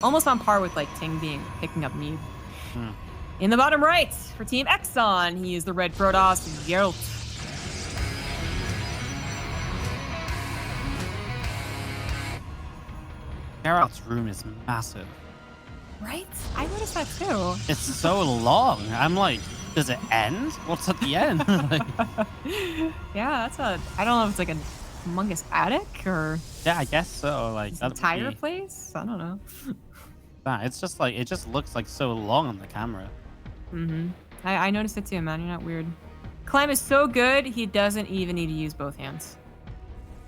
Almost on par with like Ting being picking up Mead. Hmm. In the bottom right for Team Exxon, he is the red Protoss, Gerald. Gerald's room is massive. Right? I noticed that too. It's so long. I'm like, does it end? What's at the end? Like, Yeah, that's a. I don't know if it's like a humongous attic or yeah, I guess so. Like an that would entire be place. I don't know. that. It's just like it just looks like so long on the camera. I noticed it too, man. You're not weird. Clem is so good, he doesn't even need to use both hands.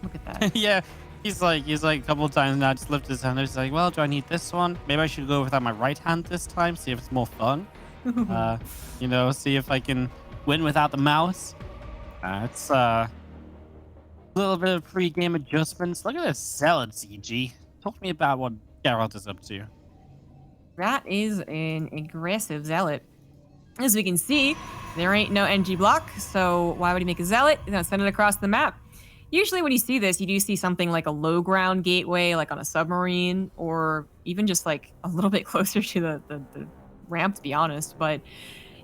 Look at that. Yeah, he's like a couple of times now just lifted his hand. He's like, well, do I need this one? Maybe I should go without my right hand this time. See if it's more fun. You know, see if I can win without the mouse. It's a little bit of pre-game adjustments. Look at this Zealot CG. Talk to me about what Gerald is up to. That is an aggressive zealot. As we can see, there ain't no NG block, so why would he make a zealot? He's gonna send it across the map. Usually when you see this, you do see something like a low ground gateway, like on a submarine, or even just like a little bit closer to the ramp, to be honest. But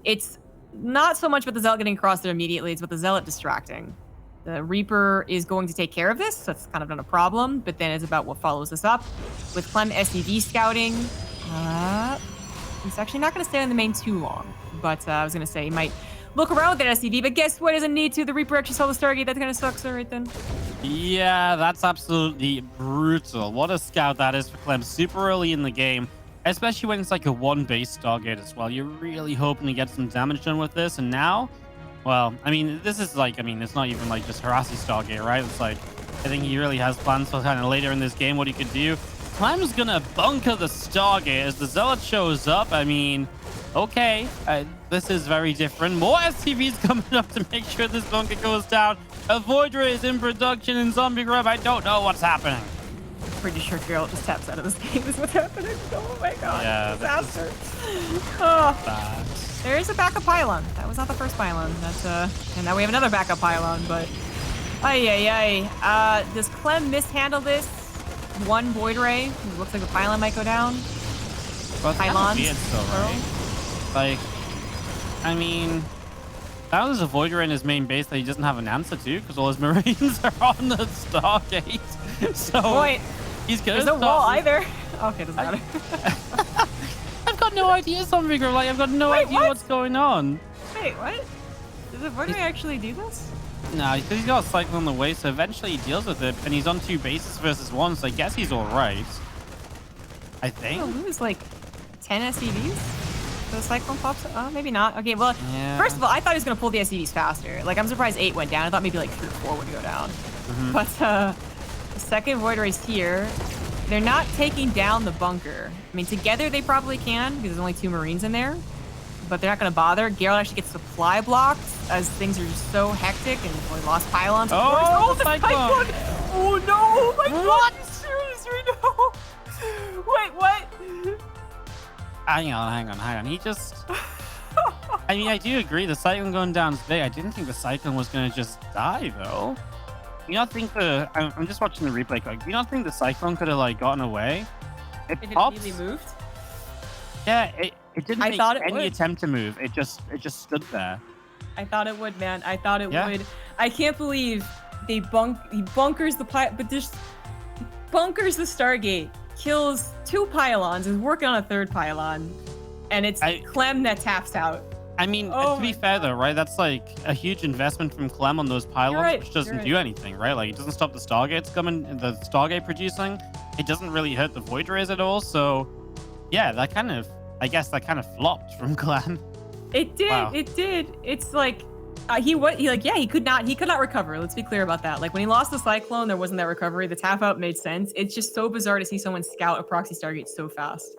it's not so much about the zealot getting across there immediately, it's about the zealot distracting. The Reaper is going to take care of this, so that's kind of not a problem, but then it's about what follows this up. With Clem SCV scouting, he's actually not going to stay on the main too long, but I was going to say he might look around with that SCV, but guess what? Doesn't need to. The Reaper actually saw the Stargate. That kind of sucks right then. Yeah, that's absolutely brutal. What a scout that is for Clem super early in the game, especially when it's like a one-base Stargate as well. You're really hoping to get some damage done with this, and now, well, I mean, this is like, I mean, it's not even like just harassing Stargate, right? It's like, I think he really has plans for kind of later in this game what he could do. Clem's gonna bunker the Stargate as the Zealot shows up. I mean, okay, this is very different. More SCVs coming up to make sure this bunker goes down. A Void Ray is in production in Zombie Grub. I don't know what's happening. Pretty sure Gerald just taps out of this game is what's happening. Oh my god. Yeah, disaster. Bad. There is a backup pylon. That was not the first pylon. That's and now we have another backup pylon, but does Clem mishandle this? One Void Ray. It looks like the pylon might go down. Well, it's kind of weird still, right? Like, I mean, that was a Void Ray in his main base that he doesn't have an answer to because all his Marines are on the Stargate. So Wait, he's gonna there's no wall either. Okay, doesn't matter. I've got no idea, Zombie Grub. Like, I've got no idea what's going on. Wait, what? Does the Void Ray actually do this? No, because he's got a cycle on the way, so eventually he deals with it, and he's on 2 bases versus 1, so I guess he's all right. I think. Oh, lose like 10 SCVs? The Cyclone pops up? Oh, maybe not. Okay, well, Yeah. First of all, I thought he was going to pull the SCVs faster. Like, I'm surprised 8 went down. I thought maybe like 3 or 4 would go down. But the second Void Ray's here. They're not taking down the bunker. I mean, together they probably can, because there's only 2 Marines in there. But they're not going to bother. Gerald actually gets supply blocked as things are just so hectic, and we lost pylons. Oh, the Cyclone! Oh no! Oh my god! Serious right now? Wait, what? Hang on. He just... I mean, I do agree. The Cyclone going down is big. I didn't think the Cyclone was going to just die, though. Do you not think the... I'm just watching the replay. Like, do you not think the Cyclone could have, like, gotten away? If it pops. really moved? Yeah, it didn't make any would. attempt to move. It just stood there. I thought it would, man. I thought it Yeah. would. I can't believe he bunkers the but just bunkers the Stargate, kills 2 pylons, is working on a 3rd pylon, and it's Clem that taps out. I mean, to be fair though, right? That's like a huge investment from Clem on those pylons, which doesn't do anything, right? Like, it doesn't stop the Stargates coming, the Stargate producing. It doesn't really hurt the Void Rays at all. So, yeah, that kind of, I guess that kind of flopped from Clem. It did. Wow. It did. It's like he could not recover. Let's be clear about that. Like, when he lost the Cyclone, there wasn't that recovery. The tap out made sense. It's just so bizarre to see someone scout a proxy Stargate so fast.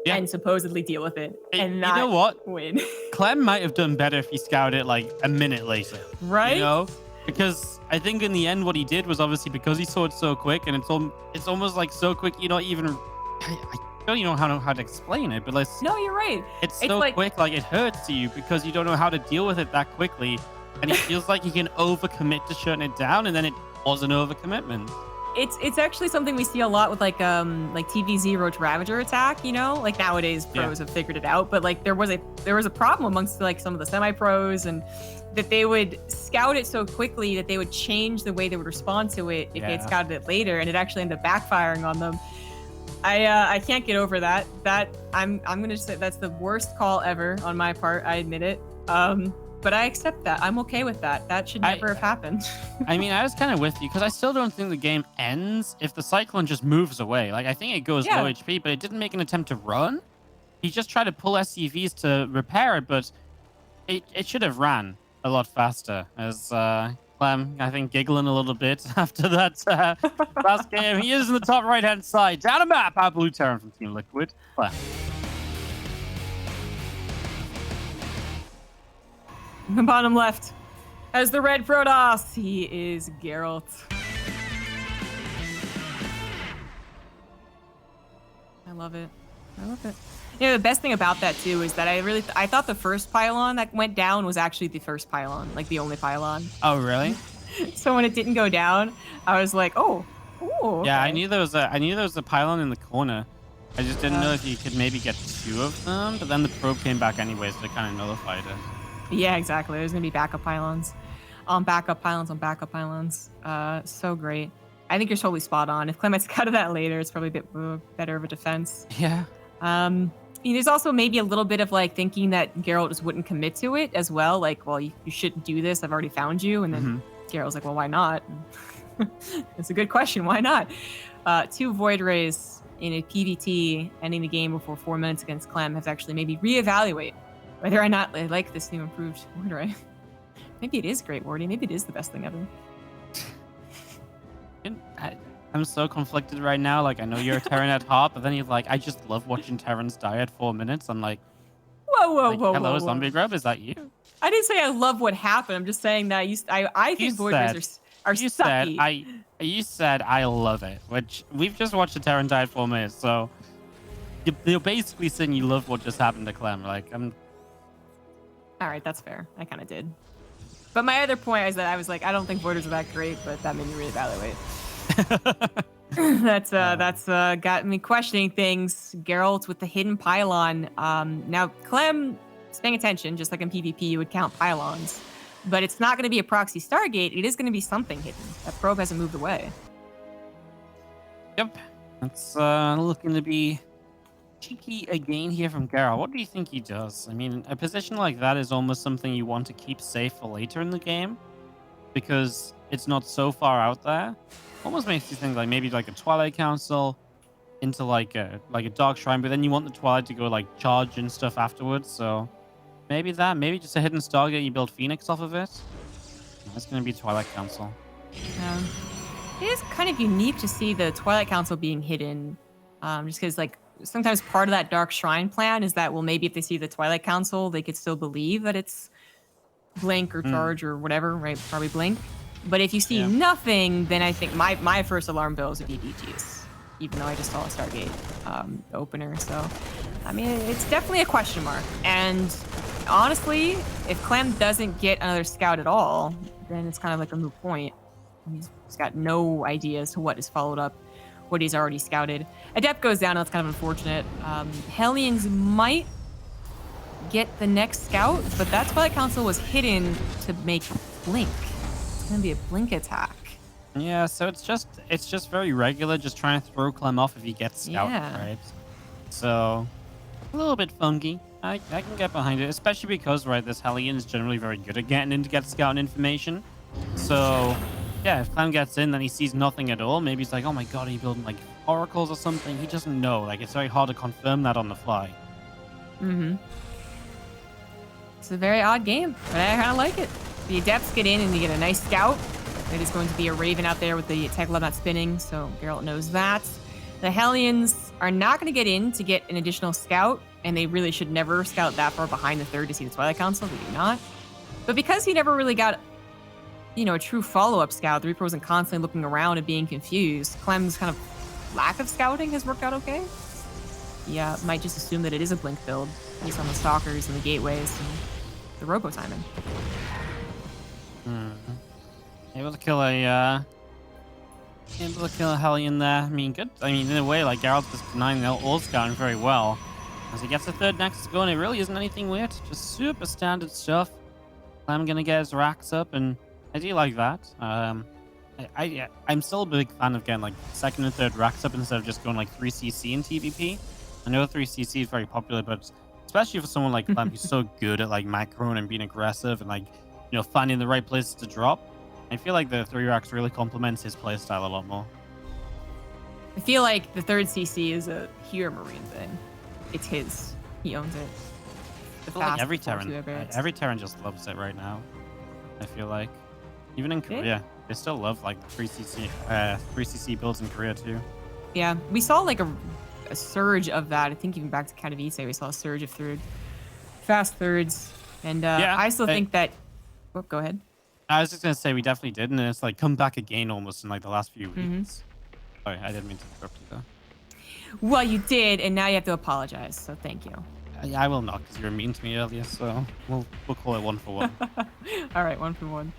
Yeah. And supposedly deal with it and not you know what? win. Clem might have done better if he scouted it like a minute later. Right? You know? Because I think in the end what he did was obviously because he saw it so quick, and it's almost like so quick you're not even... I don't even know how to explain it, but like... No, you're right. It's so quick, like it hurts you because you don't know how to deal with it that quickly. And it feels like he can overcommit to shutting it down, and then it was an overcommitment. It's actually something we see a lot with like TVZ Roach Ravager attack, you know? Like nowadays pros have figured it out, but like there was a problem amongst like some of the semi-pros, and that they would scout it so quickly that they would change the way they would respond to it if they had scouted it later, and it actually ended up backfiring on them. I can't get over that. I'm gonna say that's the worst call ever on my part. I admit it. But I accept that. I'm okay with that. That should never have happened. I mean, I was kind of with you because I still don't think the game ends if the Cyclone just moves away. Like, I think it goes low HP, but it didn't make an attempt to run. He just tried to pull SCVs to repair it, but it should have ran a lot faster. As Clem, I think, giggling a little bit after that last game. He is in the top right-hand side. Down a map, our Blue Terran from Team Liquid. Clem. Bottom left has the red Protoss. He is Gerald. I love it. I love it. You know, the best thing about that too is that I thought the first pylon that went down was actually the first pylon, like the only pylon. Oh, really? So when it didn't go down, I was like, oh, okay. Yeah, I knew there was a pylon in the corner. I just didn't know if you could maybe get 2 of them, but then the probe came back anyway, so it kind of nullified it. Yeah, exactly. There's gonna be backup pylons on backup pylons on backup pylons. So great. I think you're totally spot on. If Clem had scouted that later, it's probably a bit better of a defense. Yeah. There's also maybe a little bit of like thinking that Gerald just wouldn't commit to it as well. Like, well, you shouldn't do this. I've already found you. And then Gerald's like, well, why not? It's a good question. Why not? 2 Void Rays in a PvT ending the game before 4 minutes against Clem has actually maybe reevaluate whether or not I like this new improved Void Ray. Maybe it is great, Wardy. Maybe it is the best thing ever. I'm so conflicted right now. Like, I know you're a Terran at heart, but then you're like, I just love watching Terrans die at 4 minutes. I'm like, hello, Zombie Grub, is that you? I didn't say I love what happened. I'm just saying that I think Void Rays are sucky. You said I love it, which we've just watched a Terran die at 4 minutes, so you're basically saying you love what just happened to Clem. Like, all right, that's fair. I kind of did. But my other point is that I was like, I don't think Voiders are that great, but that made me reevaluate. That's got me questioning things. Geralt with the hidden pylon. Now Clem is paying attention, just like in PvP, you would count pylons. But it's not going to be a proxy Stargate. It is going to be something hidden. That probe hasn't moved away. Yep. It's looking to be cheeky again here from Gerald. What do you think he does? I mean, a position like that is almost something you want to keep safe for later in the game, because it's not so far out there. Almost makes you think like maybe like a Twilight Council into like a Dark Shrine, but then you want the Twilight to go like charge and stuff afterwards. So maybe just a hidden Stargate, you build Phoenix off of it. That's going to be Twilight Council. It is kind of unique to see the Twilight Council being hidden, just because like sometimes part of that Dark Shrine plan is that, well, maybe if they see the Twilight Council, they could still believe that it's Blink or Charge or whatever, right? Probably Blink. But if you see nothing, then I think my first alarm bell is a DDGs, even though I just saw a Stargate opener. So, I mean, it's definitely a question mark. And honestly, if Clem doesn't get another scout at all, then it's kind of like a moot point. He's got no idea as to what is followed up, what he's already scouted. Adept goes down, that's kind of unfortunate. Hellions might get the next scout, but that Twilight Council was hidden to make Blink. It's gonna be a Blink attack. Yeah, so it's just very regular, just trying to throw Clem off if he gets scout, right? So a little bit funky. I can get behind it, especially because, right, this Hellion is generally very good at getting in to get scout information. So yeah, if Clem gets in, then he sees nothing at all. Maybe he's like, oh my god, are you building like oracles or something? He doesn't know. Like, it's very hard to confirm that on the fly. It's a very odd game, but I kind of like it. The Adepts get in and you get a nice scout. It is going to be a Raven out there with the Tech Lab not spinning, so Geralt knows that. The Hellions are not going to get in to get an additional scout, and they really should never scout that far behind the third to see the Twilight Council. They do not. But because he never really got, a true follow-up scout, the Reaper wasn't constantly looking around and being confused. Clem's kind of lack of scouting has worked out okay. Yeah, might just assume that it is a Blink build based on the Stalkers and the Gateways and the Robo timing. Able to kill a Able to kill a Hellion there. I mean, good. I mean, in a way, like, Gerald's just denying the all scouting very well. As he gets the third Nexus going, it really isn't anything weird. Just super standard stuff. I'm going to get his racks up, and I do like that. I'm still a big fan of getting, like, second and third racks up instead of just going, like, 3cc in TVP. I know 3cc is very popular, but especially for someone like Clem, who's so good at, like, macroing and being aggressive and, like, you know, finding the right places to drop. I feel like the 3 racks really complements his playstyle a lot more. I feel like the third CC is a Hero Marine thing. It's his. He owns it. Like every Terran just loves it right now. I feel like. Even in Korea, they still love like the 3cc builds in Korea too. Yeah, we saw like a surge of that. I think even back to Katowice, we saw a surge of fast thirds. And I still think that... Oh, go ahead. I was just going to say we definitely did, and it's like come back again almost in like the last few weeks. Sorry, I didn't mean to interrupt you though. Well, you did, and now you have to apologize, so thank you. I will not, because you were mean to me earlier, so we'll call it 1 for 1. All right, 1 for 1.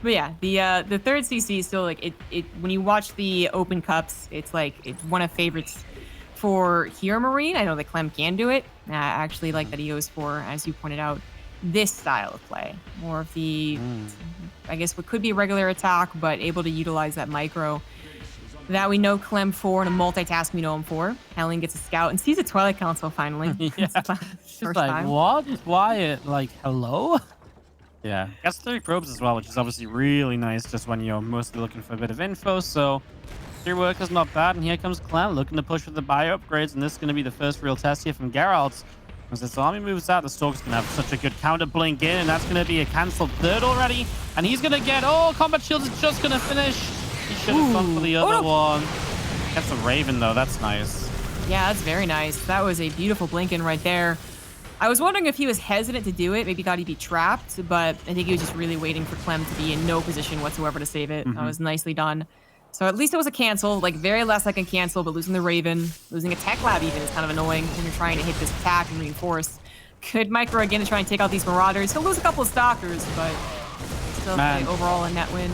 But yeah, the third CC is still like it. When you watch the Open Cups, it's like it's one of favorites for Hero Marine. I know that Clem can do it. I actually like that he goes for, as you pointed out, this style of play, more of the, I guess what could be a regular attack, but able to utilize that micro that we know Clem for and a multitask we know him for. Hellion gets a scout and sees a Twilight Council finally. Yeah, she's like, time. What? Why? Like, hello? Yeah, gets 3 probes as well, which is obviously really nice just when you're mostly looking for a bit of info. So 3 work is not bad, and here comes Clem looking to push with the bio upgrades, and this is going to be the first real test here from Gerald. As this army moves out, the Stalk's going to have such a good counter blink in, and that's going to be a cancelled third already. And he's going to get... Oh, Combat Shield is just going to finish. He should have gone for the other one. Gets a Raven, though. That's nice. Yeah, that's very nice. That was a beautiful blink in right there. I was wondering if he was hesitant to do it. Maybe thought he'd be trapped, but I think he was just really waiting for Clem to be in no position whatsoever to save it. That was nicely done. So at least it was a cancel, like very last second cancel, but losing the Raven, losing a tech lab even is kind of annoying when you're trying to hit this attack and reinforce. Could micro again to try and take out these Marauders. He'll lose a couple of Stalkers, but still overall a net win.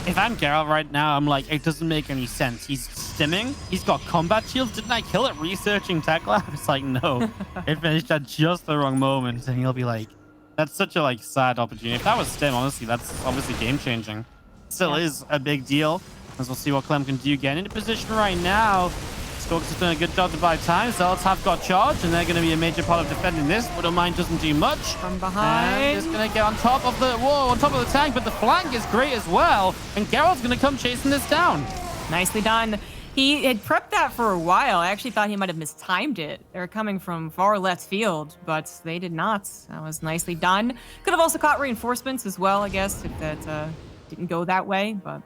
If I'm Gerald right now, I'm like, it doesn't make any sense. He's stimming. He's got combat shields. Didn't I kill it researching tech lab? It's like, no. It finished at just the wrong moment. And he'll be like, that's such a like sad opportunity. If that was stim, honestly, that's obviously game changing. Still is a big deal. As we'll see what Clem can do. Getting into position right now. Stalks has done a good job to buy time. Zealots have got charge, and they're going to be a major part of defending this. Widowmine doesn't do much. From behind. And is going to get on top of the on top of the tank, but the flank is great as well. And Gerald's going to come chasing this down. Nicely done. He had prepped that for a while. I actually thought he might have mistimed it. They're coming from far left field, but they did not. That was nicely done. Could have also caught reinforcements as well, I guess, if that didn't go that way, but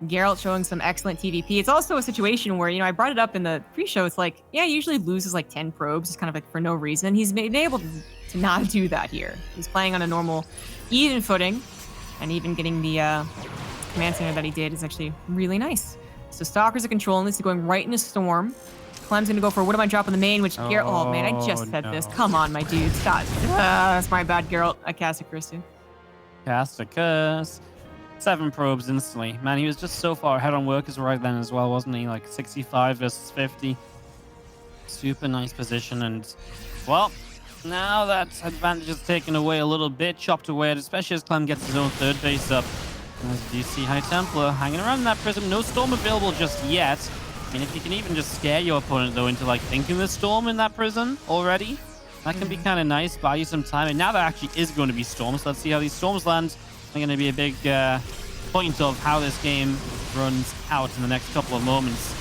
Gerald showing some excellent TVP. It's also a situation where, you know, I brought it up in the pre-show. It's like, yeah, he usually loses like 10 probes. It's kind of like for no reason. He's been able to not do that here. He's playing on a normal even footing, and even getting the command center that he did is actually really nice. So Stalkers are controlling this. He's going right into Storm. Clem's going to go for what am I dropping the main, which Gerald... Oh, man, I just said this. Come on, my dude. Stop. That's my bad, Gerald. I cast a curse too. Cast a curse. 7 probes instantly. Man, he was just so far ahead on workers right then as well, wasn't he? Like 65 versus 50. Super nice position. And, well, now that advantage is taken away a little bit, chopped away, especially as Clem gets his own third base up. As you see High Templar hanging around that prism. No Storm available just yet. I mean, if you can even just scare your opponent, though, into, like, thinking there's Storm in that prison already, that can be kind of nice, buy you some time. And now there actually is going to be Storms. So let's see how these Storms land. They're going to be a big point of how this game runs out in the next couple of moments.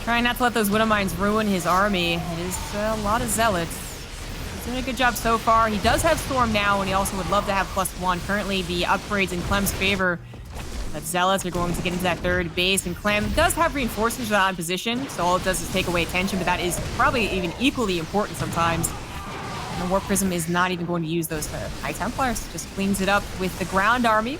Trying not to let those Widowmines ruin his army. It is a lot of Zealots. He's doing a good job so far. He does have Storm now, and he also would love to have +1. Currently, the upgrades in Clem's favor. But Zealots are going to get into that third base, and Clem does have reinforcements without in position, so all it does is take away attention, but that is probably even equally important sometimes. The Warp Prism is not even going to use those High Templars. Just cleans it up with the ground army.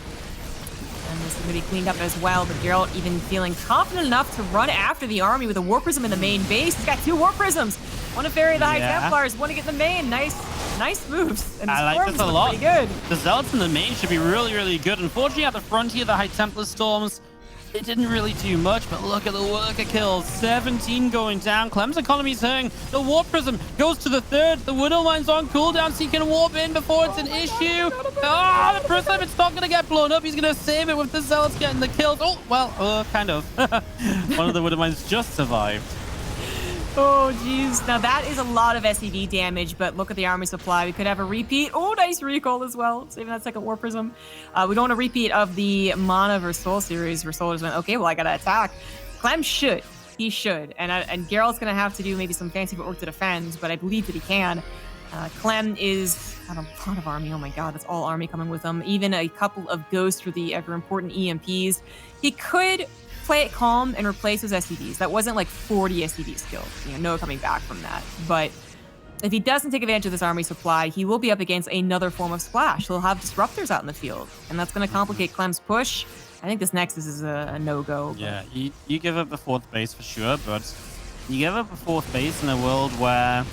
And this is going to be cleaned up as well. But Gerald even feeling confident enough to run after the army with a Warp Prism in the main base. He's got 2 Warp Prisms. One to ferry the High Templars, one to get in the main. Nice Nice moves. And the I like storms this a look lot. pretty good. The Zealots in the main should be really, really good. Unfortunately, at the front here, the High Templar Storms, it didn't really do much, but look at the worker kills. 17 going down. Clem's economy's hurting. The Warp Prism goes to the third. The Widow Mine's on cooldown, so he can warp in before it's an issue. Oh, the Prism, it's not going to get blown up. He's going to save it with the Zealots getting the kills. Oh, well, kind of. One of the Widow Mines just survived. Oh, geez. Now, that is a lot of SED damage, but look at the army supply. We could have a repeat. Oh, nice recall as well. Saving that second War Prism. We don't want a repeat of the Mana vs. Soul series where Soul just went, okay, well, I got to attack. Clem should. He should. And Gerald's going to have to do maybe some fancy footwork to defend, but I believe that he can. Clem is got a lot of army. Oh, my God. That's all army coming with him. Even a couple of ghosts for the ever-important EMPs. He could play it calm and replace his SCDs. That wasn't like 40 SCDs killed. No coming back from that. But if he doesn't take advantage of this army supply, he will be up against another form of splash. He'll have disruptors out in the field, and that's going to complicate Clem's push. I think this Nexus is a no-go. Yeah, you give up the 4th base for sure, but you give up a 4th base in a world where,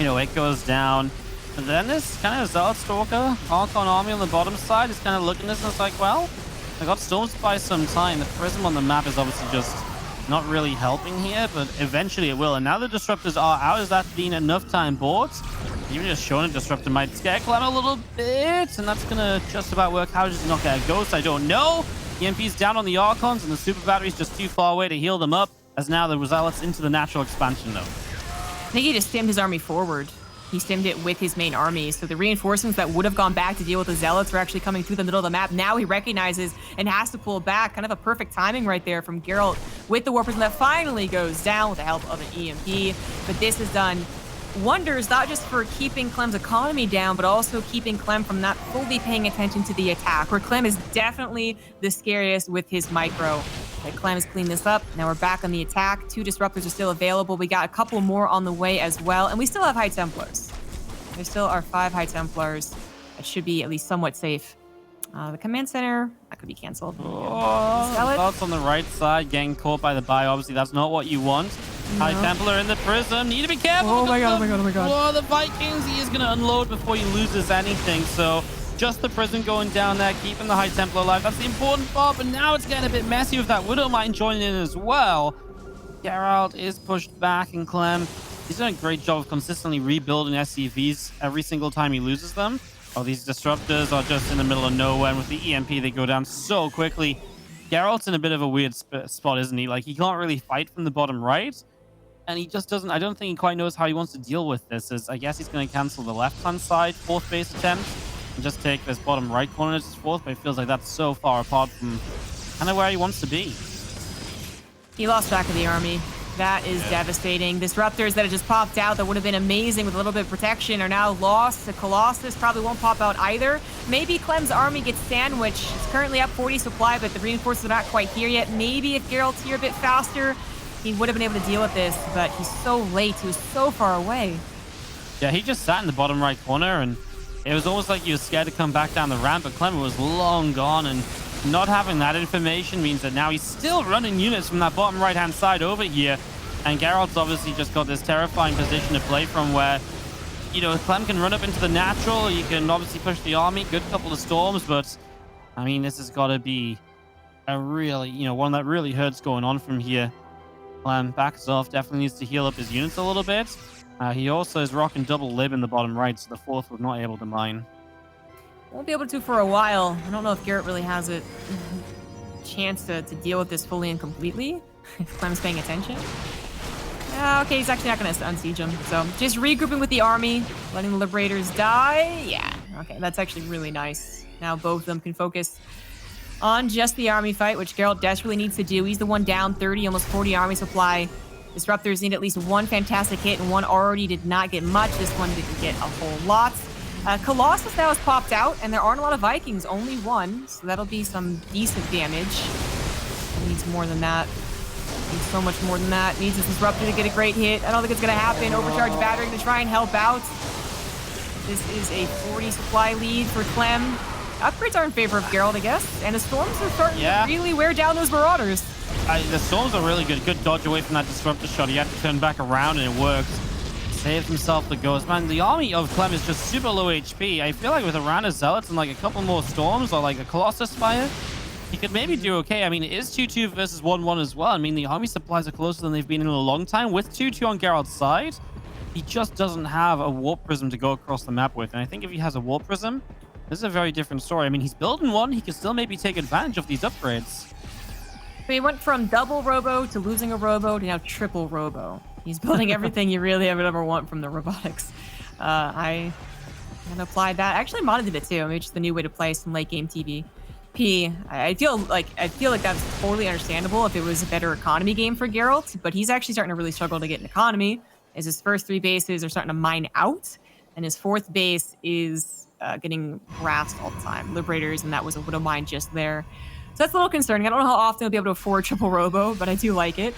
it goes down. And then this kind of Zealot Stalker, Archon Army on the bottom side is kind of looking at this and it's like, well, I got storms by some time. The Prism on the map is obviously just not really helping here, but eventually it will. And now the Disruptors are out. Has that been enough time bought? Even just showing a Disruptor might scare Clem a little bit, and that's going to just about work. How does he not get a Ghost? I don't know. EMP's down on the Archons, and the Super Battery's just too far away to heal them up, as now the Zealots into the natural expansion, though. I think he just stemmed his army forward. He stemmed it with his main army. So the reinforcements that would have gone back to deal with the Zealots are actually coming through the middle of the map. Now he recognizes and has to pull back. Kind of a perfect timing right there from Gerald with the War Prism that finally goes down with the help of an EMP. But this has done wonders, not just for keeping Clem's economy down, but also keeping Clem from not fully paying attention to the attack, where Clem is definitely the scariest with his micro. Okay, Clem has cleaned this up. Now we're back on the attack. 2 Disruptors are still available. We got a couple more on the way as well, and we still have High Templars. There still are 5 High Templars. That should be at least somewhat safe. The command center, that could be canceled. Oh, Zealots on the right side getting caught by the buy. Obviously, that's not what you want. No. High Templar in the Prism. Need to be careful. Oh my god, oh my god, oh my god. Oh, the Vikings. He is going to unload before he loses anything. So just the Prism going down there, keeping the High Templar alive. That's the important part. But now it's getting a bit messy with that Widow Mine joining in as well. Gerald is pushed back, and Clem, he's done a great job of consistently rebuilding SCVs every single time he loses them. Oh, these Disruptors are just in the middle of nowhere, and with the EMP, they go down so quickly. Gerald's in a bit of a weird spot, isn't he? Like, he can't really fight from the bottom right, and he just doesn't... I don't think he quite knows how he wants to deal with this, as I guess he's going to cancel the left-hand side 4th base attempt and just take this bottom right corner as his 4th, but it feels like that's so far apart from kind of where he wants to be. He lost track of the army. That is devastating. Disruptors that have just popped out that would have been amazing with a little bit of protection are now lost. The Colossus probably won't pop out either. Maybe Clem's army gets sandwiched. It's currently up 40 supply, but the reinforcements are not quite here yet. Maybe if Gerald's here a bit faster, he would have been able to deal with this, but he's so late. He was so far away. Yeah, he just sat in the bottom right corner, and it was almost like he was scared to come back down the ramp, but Clem was long gone, and not having that information means that now he's still running units from that bottom right-hand side over here. And Gerald's obviously just got this terrifying position to play from where, Clem can run up into the natural. You can obviously push the army. Good couple of storms, but, I mean, this has got to be a really, one that really hurts going on from here. Clem backs off. Definitely needs to heal up his units a little bit. He also is rocking double lib in the bottom right, so the 4th was not able to mine. Won't be able to for a while. I don't know if Gerald really has a chance to deal with this fully and completely, if Clem's paying attention. Okay, he's actually not going to unsiege him. So just regrouping with the army, letting the Liberators die. Yeah, okay, that's actually really nice. Now both of them can focus on just the army fight, which Gerald desperately needs to do. He's the one down 30, almost 40 army supply. Disruptors need at least 1 fantastic hit, and 1 already did not get much. This one didn't get a whole lot. Colossus now has popped out, and there aren't a lot of Vikings, only 1, so that'll be some decent damage. It needs more than that. Needs so much more than that. Needs this Disruptor to get a great hit. I don't think it's going to happen. Overcharge Battery to try and help out. This is a 40 supply lead for Clem. Upgrades are in favor of Gerald, I guess, and the Storms are starting to really wear down those Marauders. The Storms are really good. Good dodge away from that Disruptor shot. He had to turn back around, and it worked. Saves himself the ghost. Man, the army of Clem is just super low HP. I feel like with a round of Zealots and like a couple more Storms or like a Colossus Fire, he could maybe do okay. I mean, it is 2-2 versus 1-1 as well. I mean, the army supplies are closer than they've been in a long time. With 2-2 on Gerald's side, he just doesn't have a Warp Prism to go across the map with. And I think if he has a Warp Prism, this is a very different story. I mean, he's building one. He can still maybe take advantage of these upgrades. So he went from double Robo to losing a Robo to now triple Robo. He's building everything you really ever want from the robotics. I can apply that. I actually modded a bit too. Maybe just the new way to play some late game TV. I feel like that's totally understandable if it was a better economy game for Gerald, but he's actually starting to really struggle to get an economy as his first 3 bases are starting to mine out, and his 4th base is getting harassed all the time. Liberators, and that was a little mine just there. So that's a little concerning. I don't know how often he'll be able to afford triple Robo, but I do like it.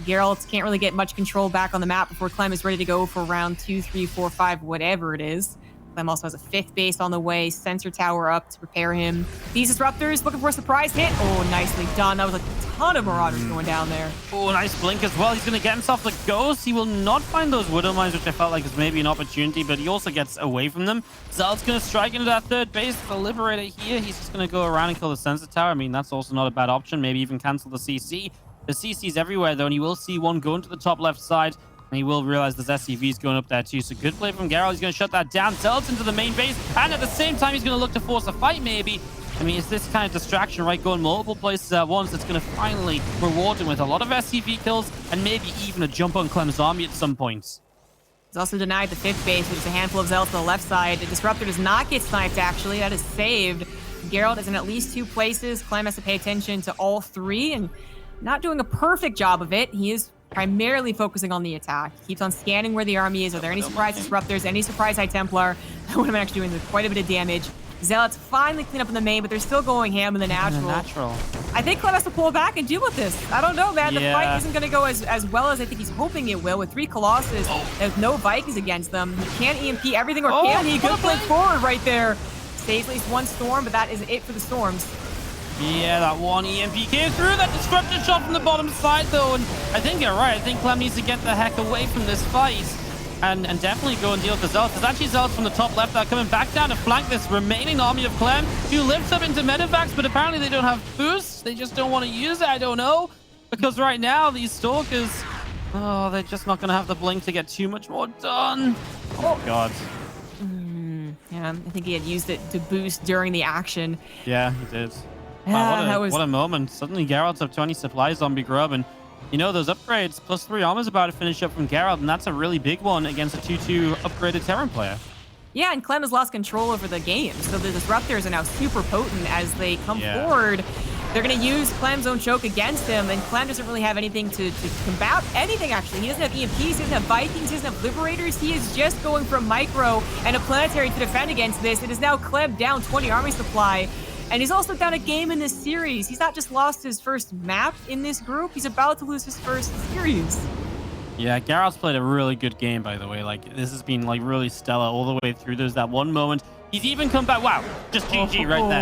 Gerald can't really get much control back on the map before Clem is ready to go for round 2, 3, 4, 5, whatever it is. Clem also has a 5th base on the way, sensor tower up to prepare him. These Disruptors looking for a surprise hit. Oh, nicely done. That was a ton of Marauders going down there. Oh, nice blink as well. He's going to get himself the ghost. He will not find those Widow Mines, which I felt like was maybe an opportunity, but he also gets away from them. Zealot's going to strike into that 3rd base. The Liberator here, he's just going to go around and kill the sensor tower. I mean, that's also not a bad option. Maybe even cancel the CC. The CC's everywhere, though, and you will see one go into the top left side. And he will realize there's SCVs going up there too. So good play from Gerald. He's going to shut that down. Zealots into the main base. And at the same time, he's going to look to force a fight maybe. I mean, it's this kind of distraction, right? Going multiple places at once that's going to finally reward him with a lot of SCV kills and maybe even a jump on Clem's army at some point. He's also denied the 5th base, which is a handful of Zealots on the left side. The Disruptor does not get sniped, actually. That is saved. Gerald is in at least 2 places. Clem has to pay attention to all 3 and not doing a perfect job of it. He is primarily focusing on the attack. He keeps on scanning where the army is. Are there any surprise Disruptors, any surprise High Templar? That would have actually doing quite a bit of damage. Zealots finally clean up in the main, but they're still going ham in the natural. I think Clem has to pull back and deal with this. I don't know, man. The fight isn't going to go as well as I think he's hoping it will. With 3 Colossus, there's no Vikings against them. He can't EMP everything, or can he? Good play forward right there. Saves at least 1 Storm, but that is it for the Storms. Yeah, that 1 EMP came through. That Disruptor shot from the bottom side, though. And I think you're right. I think Clem needs to get the heck away from this fight and definitely go and deal with the Zealots. There's actually Zealots from the top left that are coming back down to flank this remaining army of Clem, who lifts up into Medivacs, but apparently they don't have boosts. They just don't want to use it. I don't know. Because right now, these Stalkers, they're just not going to have the blink to get too much more done. Oh, God. Yeah, I think he had used it to boost during the action. Yeah, he did. Wow, what a moment. Suddenly Gerald's up 20 supplies, Zombie Grub, and you know those upgrades, +3 armor's about to finish up from Gerald, and that's a really big one against a 2-2 upgraded Terran player. Yeah, and Clem has lost control over the game, so the Disruptors are now super potent as they come forward. They're going to use Clem's own choke against him, and Clem doesn't really have anything to combat anything, actually. He doesn't have EMPs, he doesn't have Vikings, he doesn't have Liberators. He is just going from Micro and a Planetary to defend against this. It is now Clem down 20 army supply. And he's also down a game in this series. He's not just lost his first map in this group, he's about to lose his first series. Yeah, Gerald's played a really good game, by the way. Like, this has been, like, really stellar all the way through. There's that one moment. He's even come back. Wow, just GG right there.